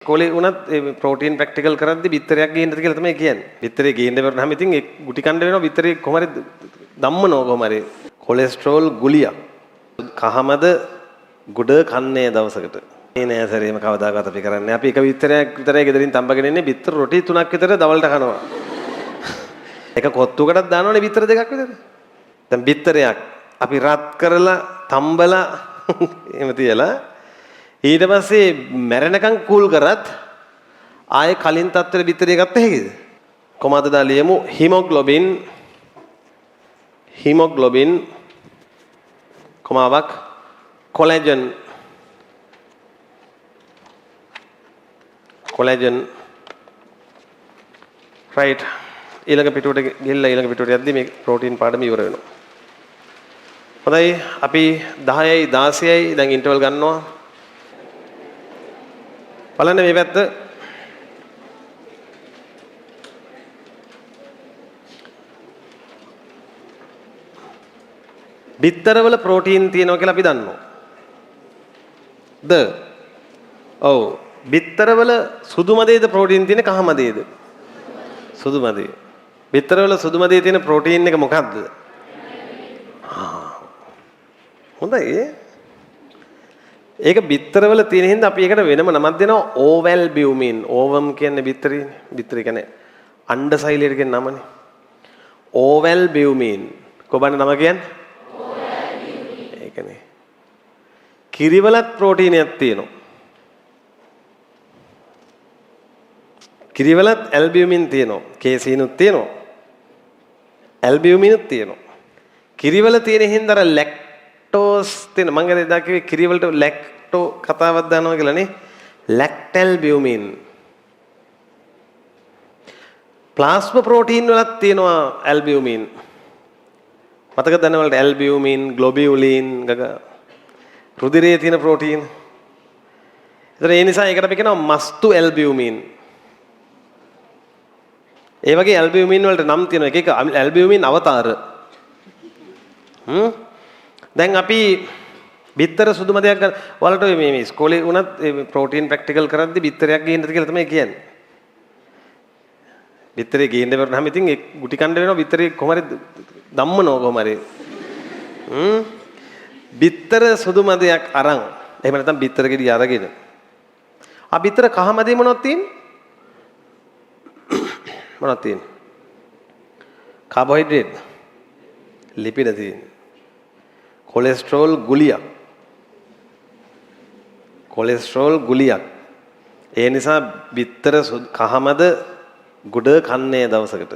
ඉස්කෝලේ වුණත් protein practical කරද්දි බිත්තරයක් ගේන්නද කියලා තමයි කියන්නේ. බිත්තරේ ගේන්න බැරුනහම ඉතින් ඒ ගුටි කණ්ඩ වෙනවා. බිත්තරේ කොහොම හරි ධම්මනවා කොහොම හරි. කොලෙස්ටරෝල් ගුලියක්. කහමද ගුඩ කන්නේ දවසකට. මේ නෑ සරේම කවදාකවත් අපි කරන්නේ. අපි එක බිත්තරයක් විතරයි ගෙදරින් තම්බගෙන ඉන්නේ. බිත්තර රොටි 3ක් විතර දවල්ට කනවා. එක කොත්තුකටත් දානවනේ බිත්තර 2ක් විතර. දැන් බිත්තරයක් අපි රත් කරලා තම්බලා එහෙම තියලා ඊට පස්සේ මැරෙනකන් කූල් කරත් ආයේ කලින් තත්ත්වෙට බිත්තරේ ගත්ත හැකිද? කොහමද දාලියමු හීමොග්ලොබින් කොමාවක් කොලෙජන් රයිට් ඊළඟ පිටුවට ගිහිල්ලා ඊළඟ පිටුවට යද්දි මේ ප්‍රෝටීන් පාඩම ඉවර වෙනවා. හොඳයි අපි 10යි 16යි දැන් ඉන්ටර්වල් ගන්නවා. බලන්න මේ පැත්ත බිත්තරවල ප්‍රෝටීන් තියෙනවා කියලා අපි දන්නවා. ඔව් බිත්තරවල සුදු මදේද ප්‍රෝටීන් තියෙන කහ මදේද? සුදු මදේ. බිත්තරවල සුදු මදේ තියෙන ප්‍රෝටීන් එක මොකක්ද? හොඳයි. ඒක බිත්තරවල තියෙන හින්දා අපි ඒකට වෙනම නමක් දෙනවා ඕවල් බියුමින්. ඕවම් කියන්නේ බිත්තරේනේ. බිත්තර කියන්නේ අණ්ඩසෛලයට කියන නමනේ. ඕවල් බියුමින්. කොබන්න නම කියන්නේ? ඕවල් බියුමින්. ඒකනේ. කිරිවලත් ප්‍රෝටීනයක් තියෙනවා. කිරිවලත් ඇල්බියුමින් තියෙනවා. කේසීනුත් තියෙනවා. ඇල්බියුමිනුත් තියෙනවා. කිරිවල තියෙන හින්දා අර ලැක්ටෝස් තියෙන මම එදා කිව්වේ කිරිවලට ලැක්ටෝ කතාවක් දානවා කියලා නේ. ලැක්ටල්බියුමින්. ප්ලාස්මා ප්‍රෝටීන් වලත් තියෙනවා ඇල්බියුමින්. මතකද දැනවලට ඇල්බියුමින්, ග්ලොබියුලින් ගග රුධිරයේ තියෙන ප්‍රෝටීන්. ඒතර ඒ නිසා ඒකට අපි කියනවා මස්තු ඇල්බියුමින්. ඒ වගේ ඇල්බියුමින් වලට නම් තියෙනවා. එක එක ඇල්බියුමින් අවතාර. දැන් අපි බිත්තර සුදු මදයක් ගන්න. ඔයාලට මේ ඉස්කෝලේ වුණත් ප්‍රෝටීන් ප්‍රැක්ටිකල් කරද්දි බිත්තරයක් ගේන්නද කියලා තමයි කියන්නේ. බිත්තරේ ගේන්න බැරුනහම ඉතින් ඒ ගුටි කණ්ඩ වෙනවා. බිත්තරේ කොහොම හරි ධම්මනවා කොහොම හරි. බිත්තර සුදු මදයක් අරන් එහෙම නැත්නම් බිත්තර ගෙඩිය අරගෙන බිත්තර කහ මදේ මොනවද තියෙන්නේ? මොනවද තියෙන්නේ? කාබෝහයිඩ්‍රේට්, ලිපිඩ තියෙන්නේ. කොලෙස්ටරෝල් ගුලියක්. ඒ නිසා බිත්තර කහමද ගුඩ කන්නේ දවසකට.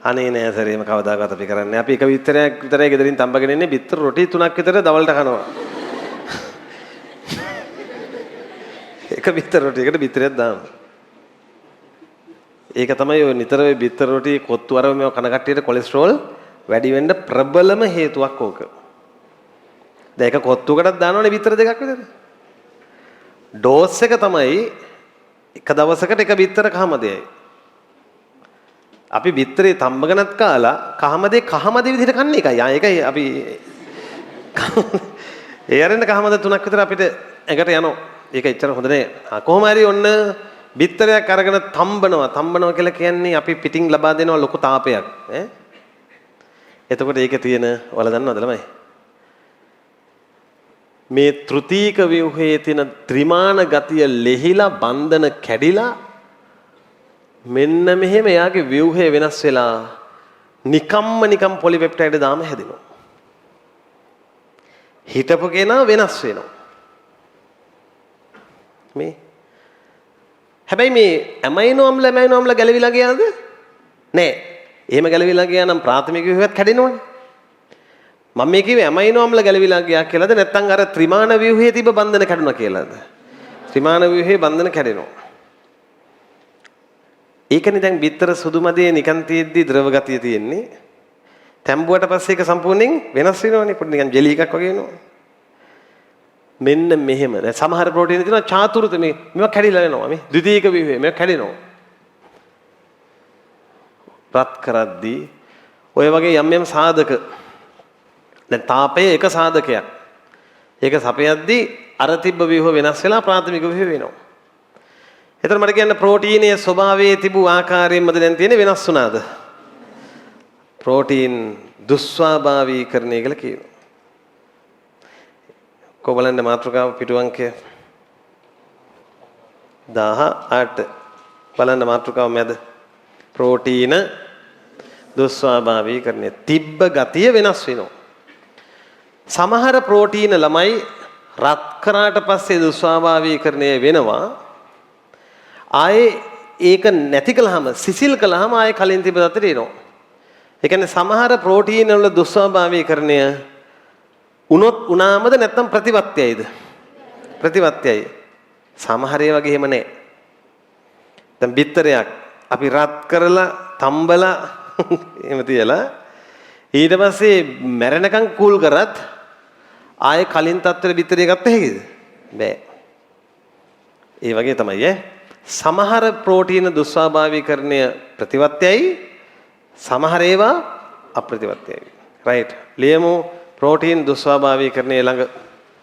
අනේ නෑ සරේම කවදාකවත් අපි කරන්නේ. අපි එක බිත්තරයක් විතරයි ගෙදරින් තම්බගෙන ඉන්නේ. බිත්තර රොටි 3ක් විතර දවල්ට කනවා. එක බිත්තර රොටි එකට බිත්තරයක් දානවා. ඒක තමයි ඔය නිතර ඔය බිත්තර රොටි කොත්තු අරව මේව කන කට්ටියට කොලෙස්ටරෝල් වැඩි වෙන්න ප්‍රබලම හේතුවක් ඕක. දැන් ඒක කොත්තුකටත් දානවනේ බිත්තර 2ක් විතර. ඩෝස් එක තමයි එක දවසකට එක බිත්තර කහමදේයි. අපි බිත්තරේ තම්බගෙනත් කාලා කහමදේ විදිහට කන්නේ එකයි. ඒකයි අපි ඒ අරින්න කහමද 3ක් විතර අපිට එකට යනවා. ඒක එච්චර හොඳ නෑ. කොහොම හරි ඔන්න බිත්තරයක් අරගෙන තම්බනවා කියලා කියන්නේ අපි පිටින් ලබා දෙනවා ලොකු තාපයක්. එතකොට ඒකේ තියෙන ඔයාලා දන්නවද ළමයි? මේ තෘතීක ව්‍යුහයේ තියෙන ත්‍රිමාන ගතිය ලෙහිලා බන්ධන කැඩිලා මෙන්න මෙහෙම එයාගේ ව්‍යුහය වෙනස් වෙලා නිකම් පොලිපෙප්ටයිඩ් දාම හැදෙනවා. හිටපු කෙනා වෙනස් වෙනවා. මේ හැබැයි මේ ඇමයිනෝ අම්ල ගැලවිලා ගියාද? නෑ. එහෙම ගැලවිලා ගියා නම් ප්‍රාථමික ව්‍යුහයත් කැඩෙනවනේ. මම මේ කිව්වේ ඇමයිනෝ අම්ල ගැලවිලා ගියා කියලාද නැත්නම් අර ත්‍රිමාන ව්‍යුහයේ තිබ්බ බන්ධන කැඩුණා කියලාද? ත්‍රිමාන ව්‍යුහයේ බන්ධන කැඩෙනවා. ඒකනේ දැන් බිත්තර සුදු මදේ නිකන් තියෙද්දි ද්‍රව ගතිය තියෙන්නේ. තැඹුවට පස්සේ ඒක සම්පූර්ණයෙන් වෙනස් වෙනවනේ. පොඩි නිකන් ජෙලි එකක් වගේ වෙනවා. මෙන්න මෙහෙම. දැන් සමහර ප්‍රෝටීන් තියෙනවා චාතුර්ථ මේවා කැඩිලා යනවා. මේ ද්විතීයික ව්‍යුහය මේවා කැඩෙනවා. රත් කරද්දී ඔය වගේ යම් සාධක දැන් තාපය එක සාධකයක්. ඒක සපයද්දී අර තිබ්බ ව්‍යුහ වෙනස් වෙලා ප්‍රාථමික ව්‍යුහ වෙනවා. එතන මට කියන්න ප්‍රෝටීනයේ ස්වභාවයේ තිබූ ආකාරයෙන්මද දැන් තියෙන්නේ වෙනස් වුණාද? ප්‍රෝටීන් දුස්වාභාවීකරණය කියලා කියනවා. කොබලන්න මාතෘකාව පිටු අංකය 18 බලන්න මාතෘකාව මැද ප්‍රෝටීන දුස්වාභාවීකරණය තිබ්බ ගතිය වෙනස් වෙනවා. සමහර ප්‍රෝටීන ළමයි රත් කරාට පස්සේ දුස්වාභාවීකරණය වෙනවා. ආයේ ඒක නැති කළාම සිසිල් කළාම ආයේ කලින් තිබ්බ තත්ත්වයට එනවා. ඒ කියන්නේ සමහර ප්‍රෝටීන වල දුස්වාභාවීකරණය උනොත් උනාමද නැත්නම් ප්‍රතිවත්‍යයිද? ප්‍රතිවත්‍යයි. සමහර ඒවා වගේ එහෙම නැහැ. දැන් බිත්තරයක් අපි රත් කරලා තම්බලා එහෙම තියලා ඊට පස්සේ මැරෙනකන් කූල් කරත් ආයේ කලින් තත්ත්වෙට බිත්තරය ගත්ත හැකිද? බෑ. ඒ වගේ තමයි සමහර ප්‍රෝටීන දුස්වාභාවීකරණය ප්‍රතිවත්‍යයි සමහර ඒවා අප්‍රතිවත්‍යයි. රයිට්. ලියමු ප්‍රෝටීන් දුස්වාභාවීකරණය ළඟ